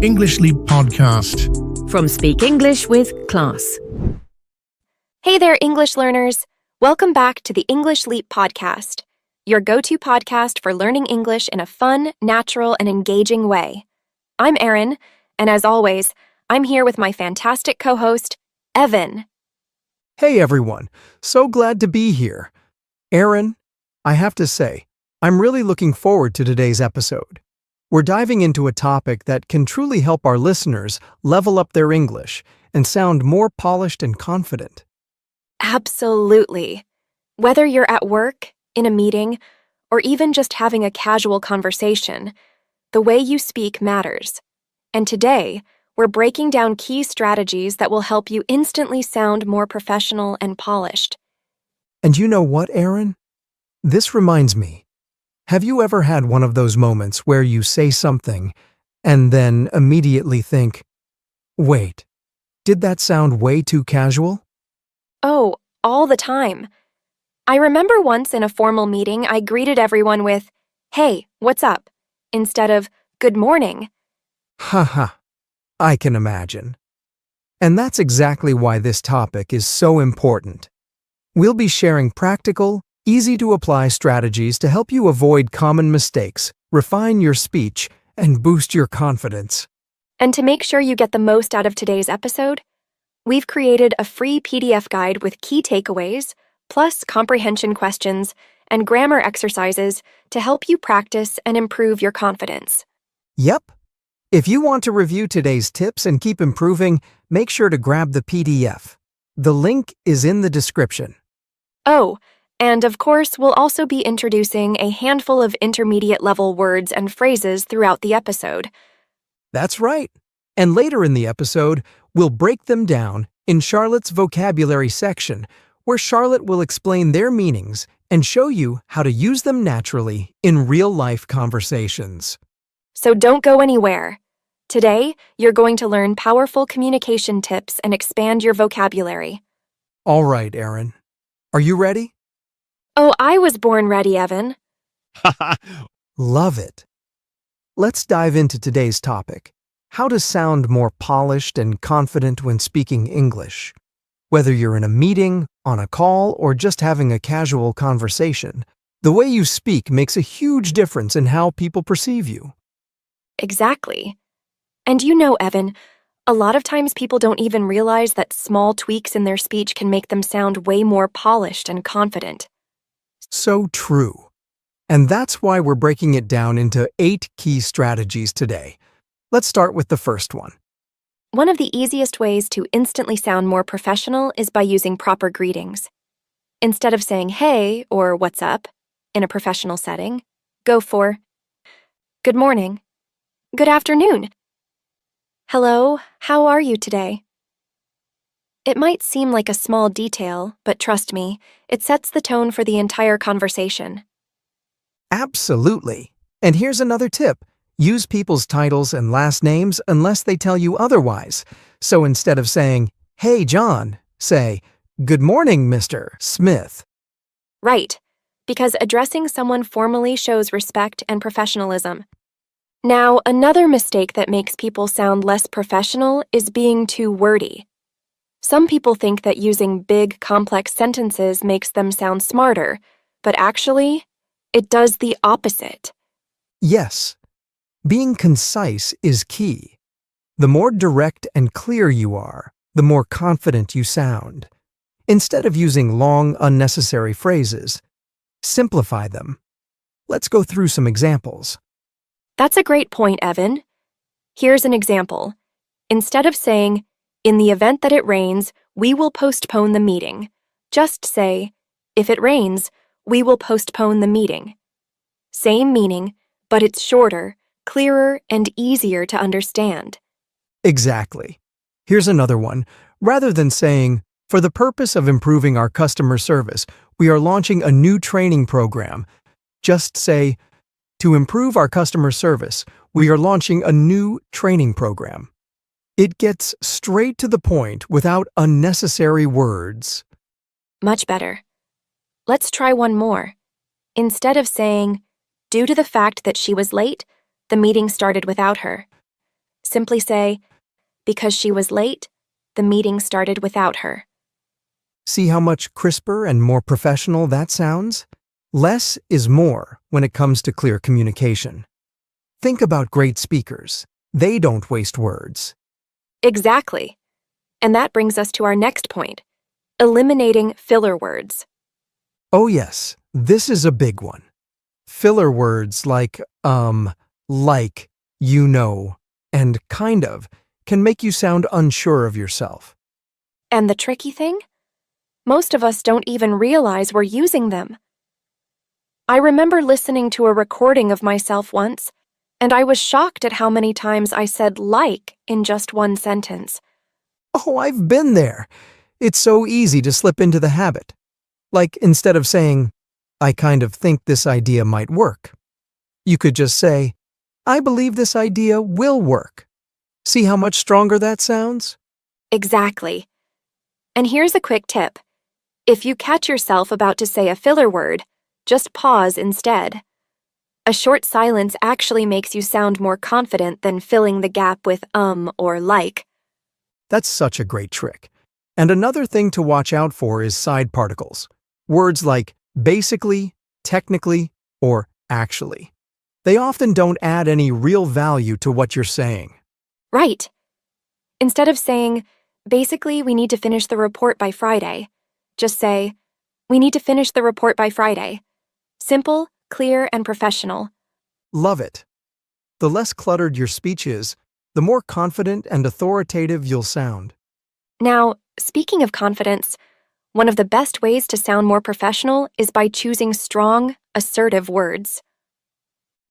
English Leap Podcast. From Speak English with Class. Hey there, English learners. Welcome back to the English Leap Podcast, your go-to podcast for learning English in a fun, natural, and engaging way. I'm Erin, and as always, I'm here with my fantastic co-host, Evan. Hey everyone, so glad to be here. Erin, I have to say, I'm really looking forward to today's episode. We're diving into a topic that can truly help our listeners level up their English and sound more polished and confident. Absolutely. Whether you're at work, in a meeting, or even just having a casual conversation, the way you speak matters. And today, we're breaking down key strategies that will help you instantly sound more professional and polished. And you know what, Erin? This reminds me. Have you ever had one of those moments where you say something and then immediately think, wait, did that sound way too casual? Oh, all the time. I remember once in a formal meeting, I greeted everyone with, "Hey, what's up?" instead of, "Good morning." Haha, I can imagine. And that's exactly why this topic is so important. We'll be sharing practical, easy-to-apply strategies to help you avoid common mistakes, refine your speech, and boost your confidence. And to make sure you get the most out of today's episode, we've created a free PDF guide with key takeaways, plus comprehension questions and grammar exercises to help you practice and improve your confidence. Yep. If you want to review today's tips and keep improving, make sure to grab the PDF. The link is in the description. Oh, and of course, we'll also be introducing a handful of intermediate-level words and phrases throughout the episode. That's right. And later in the episode, we'll break them down in Charlotte's vocabulary section, where Charlotte will explain their meanings and show you how to use them naturally in real-life conversations. So don't go anywhere. Today, you're going to learn powerful communication tips and expand your vocabulary. All right, Erin. Are you ready? Oh, I was born ready, Evan. Love it. Let's dive into today's topic, how to sound more polished and confident when speaking English. Whether you're in a meeting, on a call, or just having a casual conversation, the way you speak makes a huge difference in how people perceive you. Exactly. And you know, Evan, a lot of times people don't even realize that small tweaks in their speech can make them sound way more polished and confident. So true. And that's why we're breaking it down into 8 key strategies today. Let's start with the first one. One of the easiest ways to instantly sound more professional is by using proper greetings. Instead of saying "hey" or "what's up" in a professional setting, go for "good morning," "good afternoon," "hello, how are you today?" It might seem like a small detail, but trust me, it sets the tone for the entire conversation. Absolutely. And here's another tip. Use people's titles and last names unless they tell you otherwise. So instead of saying, "Hey, John," say, "Good morning, Mr. Smith." Right, because addressing someone formally shows respect and professionalism. Now, another mistake that makes people sound less professional is being too wordy. Some people think that using big, complex sentences makes them sound smarter, but actually, it does the opposite. Yes. Being concise is key. The more direct and clear you are, the more confident you sound. Instead of using long, unnecessary phrases, simplify them. Let's go through some examples. That's a great point, Evan. Here's an example. Instead of saying, "In the event that it rains, we will postpone the meeting," just say, "If it rains, we will postpone the meeting." Same meaning, but it's shorter, clearer, and easier to understand. Exactly. Here's another one. Rather than saying, "For the purpose of improving our customer service, we are launching a new training program," just say, "To improve our customer service, we are launching a new training program." It gets straight to the point without unnecessary words. Much better. Let's try one more. Instead of saying, "Due to the fact that she was late, the meeting started without her," simply say, because she was late, the meeting started without her. See how much crisper and more professional that sounds? Less is more when it comes to clear communication. Think about great speakers. They don't waste words. Exactly. And that brings us to our next point, eliminating filler words. Oh yes, this is a big one. Filler words like, you know, and kind of can make you sound unsure of yourself. And the tricky thing? Most of us don't even realize we're using them. I remember listening to a recording of myself once, and I was shocked at how many times I said like in just one sentence. Oh, I've been there. It's so easy to slip into the habit. Like instead of saying, I kind of think this idea might work, you could just say, I believe this idea will work. See how much stronger that sounds? Exactly. And here's a quick tip. If you catch yourself about to say a filler word, just pause instead. A short silence actually makes you sound more confident than filling the gap with or like. That's such a great trick. And another thing to watch out for is side particles. Words like basically, technically, or actually. They often don't add any real value to what you're saying. Right. Instead of saying, basically, we need to finish the report by Friday, just say, we need to finish the report by Friday. Simple, clear, and professional. Love it. The less cluttered your speech is, the more confident and authoritative you'll sound. Now, speaking of confidence, one of the best ways to sound more professional is by choosing strong, assertive words.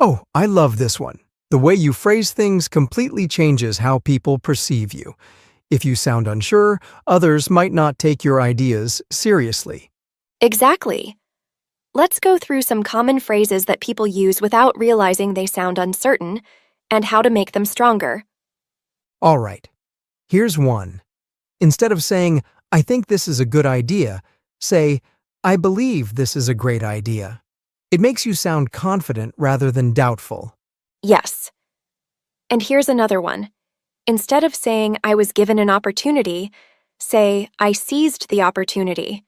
Oh, I love this one. The way you phrase things completely changes how people perceive you. If you sound unsure, others might not take your ideas seriously. Exactly. Let's go through some common phrases that people use without realizing they sound uncertain and how to make them stronger. All right, here's one. Instead of saying, I think this is a good idea, say, I believe this is a great idea. It makes you sound confident rather than doubtful. Yes. And here's another one. Instead of saying, I was given an opportunity, say, I seized the opportunity.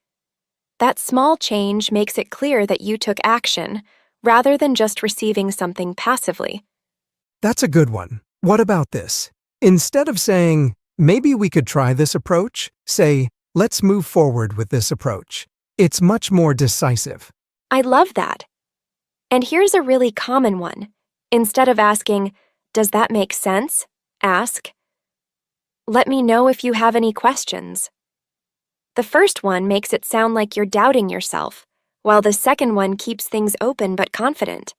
That small change makes it clear that you took action, rather than just receiving something passively. That's a good one. What about this? Instead of saying, maybe we could try this approach, say, let's move forward with this approach. It's much more decisive. I love that. And here's a really common one. Instead of asking, does that make sense? Ask, let me know if you have any questions. The first one makes it sound like you're doubting yourself, while the second one keeps things open but confident.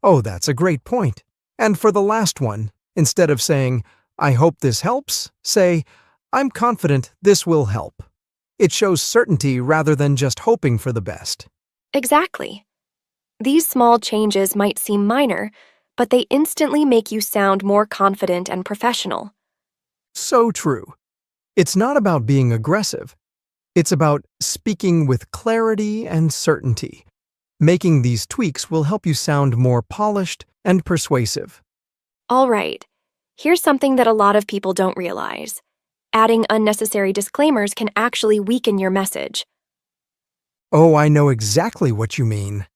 Oh, that's a great point. And for the last one, instead of saying, I hope this helps, say, I'm confident this will help. It shows certainty rather than just hoping for the best. Exactly. These small changes might seem minor, but they instantly make you sound more confident and professional. So true. It's not about being aggressive. It's about speaking with clarity and certainty. Making these tweaks will help you sound more polished and persuasive. All right, here's something that a lot of people don't realize. Adding unnecessary disclaimers can actually weaken your message. Oh, I know exactly what you mean.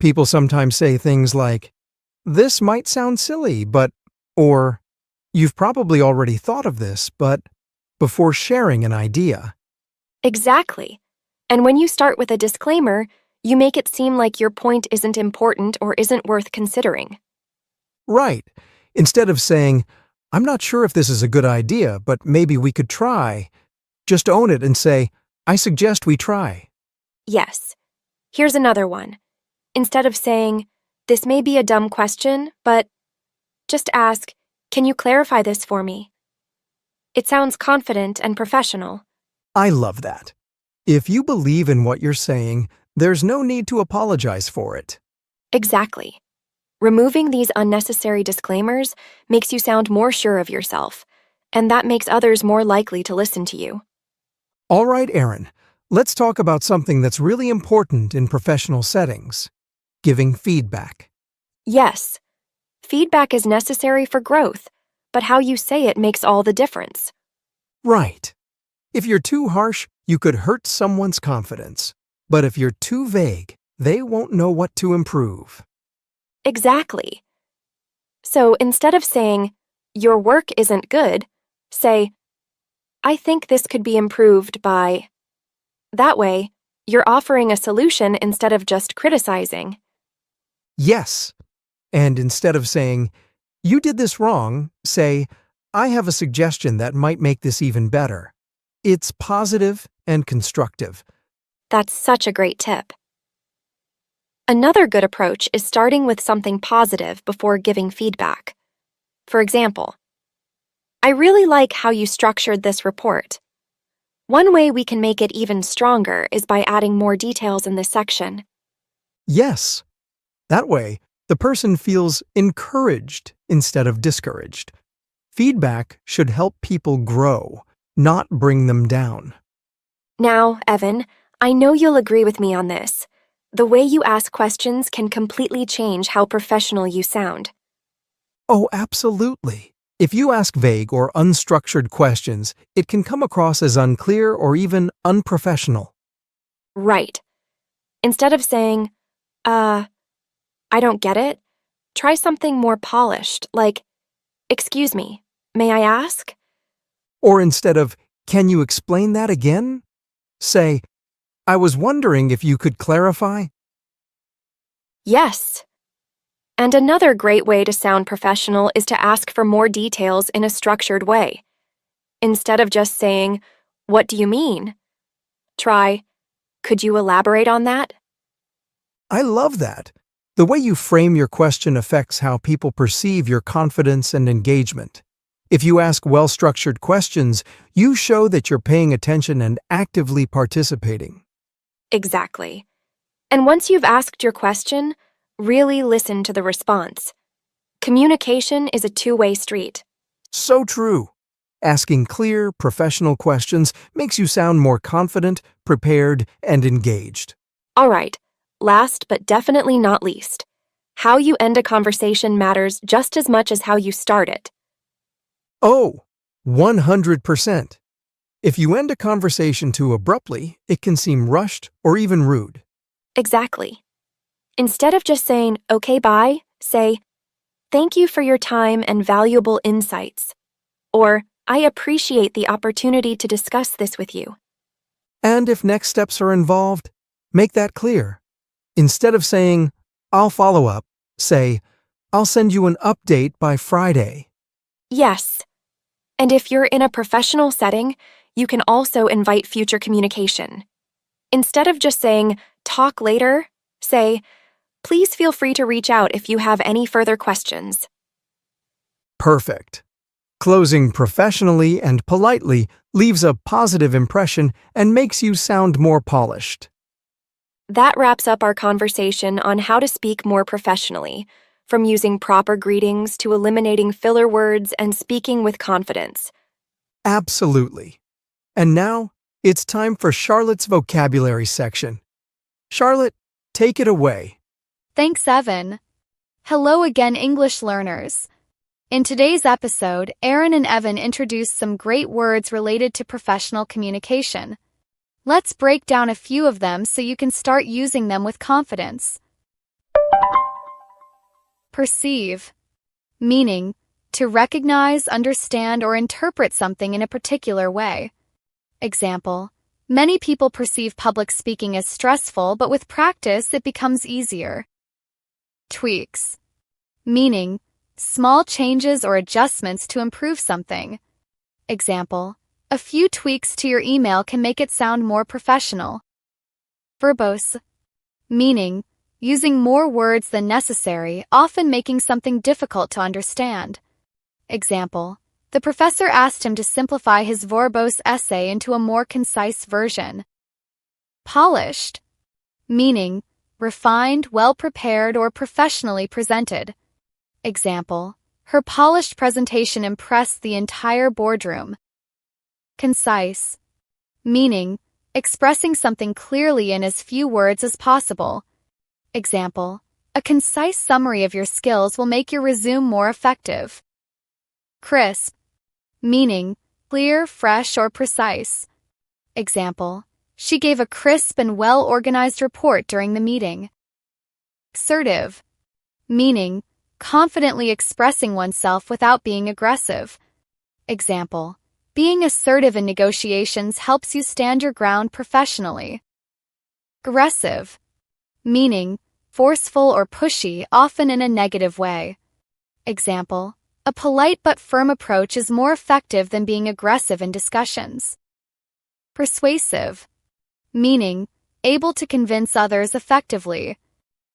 People sometimes say things like, this might sound silly, but, or, you've probably already thought of this, but, before sharing an idea. Exactly. And when you start with a disclaimer, you make it seem like your point isn't important or isn't worth considering. Right. Instead of saying, I'm not sure if this is a good idea, but maybe we could try. Just own it and say, I suggest we try. Yes. Here's another one. Instead of saying, this may be a dumb question, but just ask, can you clarify this for me? It sounds confident and professional. I love that. If you believe in what you're saying, there's no need to apologize for it. Exactly. Removing these unnecessary disclaimers makes you sound more sure of yourself, and that makes others more likely to listen to you. All right, Aaron, let's talk about something that's really important in professional settings: giving feedback. Yes, feedback is necessary for growth, but how you say it makes all the difference. Right. If you're too harsh, you could hurt someone's confidence. But if you're too vague, they won't know what to improve. Exactly. So instead of saying, your work isn't good, say, I think this could be improved by. That way, you're offering a solution instead of just criticizing. Yes. And instead of saying, you did this wrong, say, I have a suggestion that might make this even better. It's positive and constructive. That's such a great tip. Another good approach is starting with something positive before giving feedback. For example, I really like how you structured this report. One way we can make it even stronger is by adding more details in this section. Yes. That way, the person feels encouraged instead of discouraged. Feedback should help people grow, not bring them down. Now, Evan, I know you'll agree with me on this. The way you ask questions can completely change how professional you sound. Oh, absolutely. If you ask vague or unstructured questions, it can come across as unclear or even unprofessional. Right. Instead of saying, I don't get it, try something more polished, like, excuse me, may I ask? Or instead of, can you explain that again? Say, I was wondering if you could clarify. Yes. And another great way to sound professional is to ask for more details in a structured way. Instead of just saying, what do you mean? Try, could you elaborate on that? I love that. The way you frame your question affects how people perceive your confidence and engagement. If you ask well-structured questions, you show that you're paying attention and actively participating. Exactly. And once you've asked your question, really listen to the response. Communication is a two-way street. So true. Asking clear, professional questions makes you sound more confident, prepared, and engaged. All right, last but definitely not least, how you end a conversation matters just as much as how you start it. Oh, 100%. If you end a conversation too abruptly, it can seem rushed or even rude. Exactly. Instead of just saying, okay, bye, say, thank you for your time and valuable insights. Or, I appreciate the opportunity to discuss this with you. And if next steps are involved, make that clear. Instead of saying, I'll follow up, say, I'll send you an update by Friday. Yes. And if you're in a professional setting, you can also invite future communication. Instead of just saying, talk later, say, please feel free to reach out if you have any further questions. Perfect. Closing professionally and politely leaves a positive impression and makes you sound more polished. That wraps up our conversation on how to speak more professionally, from using proper greetings to eliminating filler words and speaking with confidence. Absolutely. And now, it's time for Charlotte's vocabulary section. Charlotte, take it away. Thanks, Evan. Hello again, English learners. In today's episode, Aaron and Evan introduced some great words related to professional communication. Let's break down a few of them so you can start using them with confidence. Perceive. Meaning, to recognize, understand, or interpret something in a particular way. Example, many people perceive public speaking as stressful, but with practice it becomes easier. Tweaks. Meaning, small changes or adjustments to improve something. Example, a few tweaks to your email can make it sound more professional. Verbose. Meaning, using more words than necessary, often making something difficult to understand. Example, the professor asked him to simplify his verbose essay into a more concise version. Polished. Meaning, refined, well-prepared, or professionally presented. Example, her polished presentation impressed the entire boardroom. Concise. Meaning, expressing something clearly in as few words as possible. Example, a concise summary of your skills will make your resume more effective. Crisp, meaning clear, fresh, or precise. Example, she gave a crisp and well-organized report during the meeting. Assertive, meaning confidently expressing oneself without being aggressive. Example, being assertive in negotiations helps you stand your ground professionally. Aggressive, meaning forceful or pushy, often in a negative way. Example, a polite but firm approach is more effective than being aggressive in discussions. Persuasive, meaning able to convince others effectively.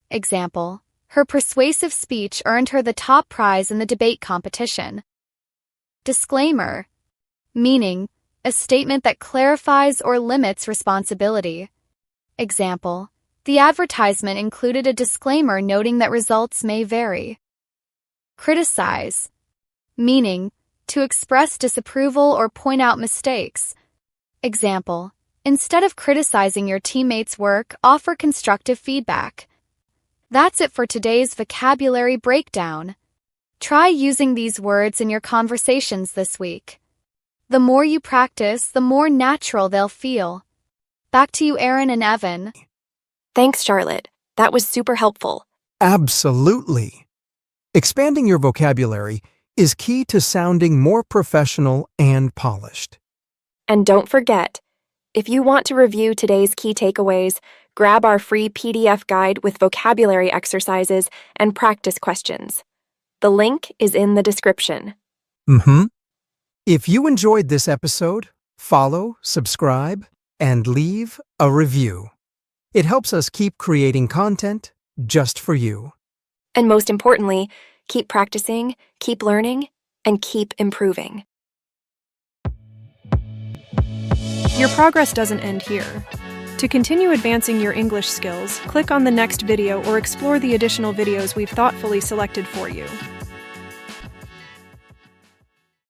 Example, her persuasive speech earned her the top prize in the debate competition. Disclaimer, meaning a statement that clarifies or limits responsibility. Example, the advertisement included a disclaimer noting that results may vary. Criticize, meaning to express disapproval or point out mistakes. Example, instead of criticizing your teammates' work, offer constructive feedback. That's it for today's vocabulary breakdown. Try using these words in your conversations this week. The more you practice, the more natural they'll feel. Back to you, Aaron and Evan. Thanks, Charlotte. That was super helpful. Absolutely. Expanding your vocabulary is key to sounding more professional and polished. And don't forget, if you want to review today's key takeaways, grab our free PDF guide with vocabulary exercises and practice questions. The link is in the description. If you enjoyed this episode, follow, subscribe, and leave a review. It helps us keep creating content just for you. And most importantly, keep practicing, keep learning, and keep improving. Your progress doesn't end here. To continue advancing your English skills, click on the next video or explore the additional videos we've thoughtfully selected for you.